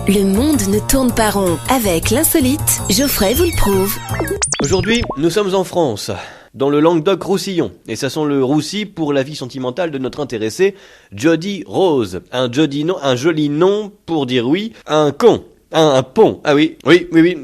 Le monde ne tourne pas rond. Avec l'insolite, Geoffrey vous le prouve. Aujourd'hui, nous sommes en France, dans le Languedoc-Roussillon, et ça sent le roussi pour la vie sentimentale de notre intéressée, Jody Rose. Un joli nom pour dire oui, un pont. Ah oui,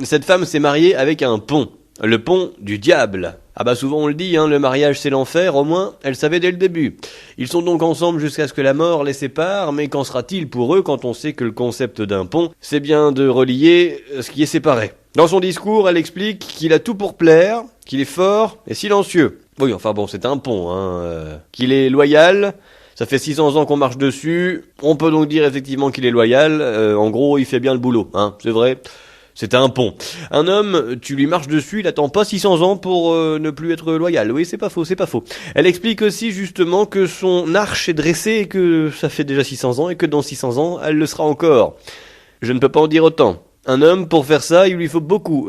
cette femme s'est mariée avec un pont. Le pont du diable. Ah bah souvent on le dit, le mariage c'est l'enfer, au moins elle savait dès le début. Ils sont donc ensemble jusqu'à ce que la mort les sépare, mais qu'en sera-t-il pour eux quand on sait que le concept d'un pont, c'est bien de relier ce qui est séparé. Dans son discours, elle explique qu'il a tout pour plaire, qu'il est fort et silencieux. Oui, enfin bon, c'est un pont, qu'il est loyal. Ça fait 600 ans qu'on marche dessus, on peut donc dire effectivement qu'il est loyal, en gros il fait bien le boulot, c'est vrai. C'est un pont. Un homme, tu lui marches dessus, il attend pas 600 ans pour ne plus être loyal. Oui, c'est pas faux. Elle explique aussi justement que son arche est dressée et que ça fait déjà 600 ans et que dans 600 ans, elle le sera encore. Je ne peux pas en dire autant. Un homme, pour faire ça, il lui faut beaucoup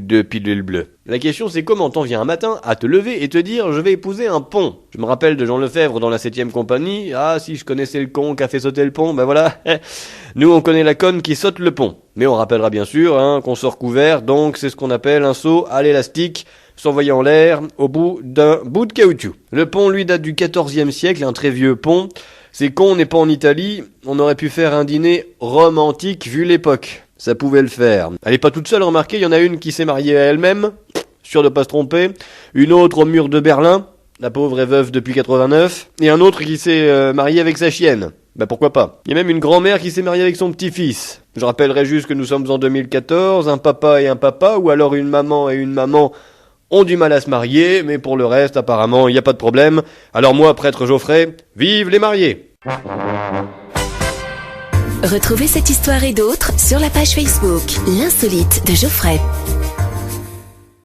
de pilules bleues. La question c'est comment t'en viens un matin à te lever et te dire je vais épouser un pont. Je me rappelle de Jean Lefebvre dans la 7ème compagnie. Ah, si je connaissais le con qui a fait sauter le pont, ben voilà. Nous on connaît la conne qui saute le pont. Mais on rappellera bien sûr qu'on sort couvert, donc c'est ce qu'on appelle un saut à l'élastique, s'envoyer en l'air au bout d'un bout de caoutchouc. Le pont lui date du 14e siècle, un très vieux pont. C'est con, on n'est pas en Italie, on aurait pu faire un dîner romantique vu l'époque. Ça pouvait le faire. Elle est pas toute seule, remarquez, il y en a une qui s'est mariée à elle-même, sûre de pas se tromper, une autre au mur de Berlin, la pauvre est veuve depuis 89, et un autre qui s'est marié avec sa chienne. Pourquoi pas. Il y a même une grand-mère qui s'est mariée avec son petit-fils. Je rappellerai juste que nous sommes en 2014, un papa et un papa, ou alors une maman et une maman ont du mal à se marier, mais pour le reste, apparemment, il n'y a pas de problème. Alors moi, prêtre Geoffrey, vive les mariés! Retrouvez cette histoire et d'autres sur la page Facebook L'Insolite de Geoffrey.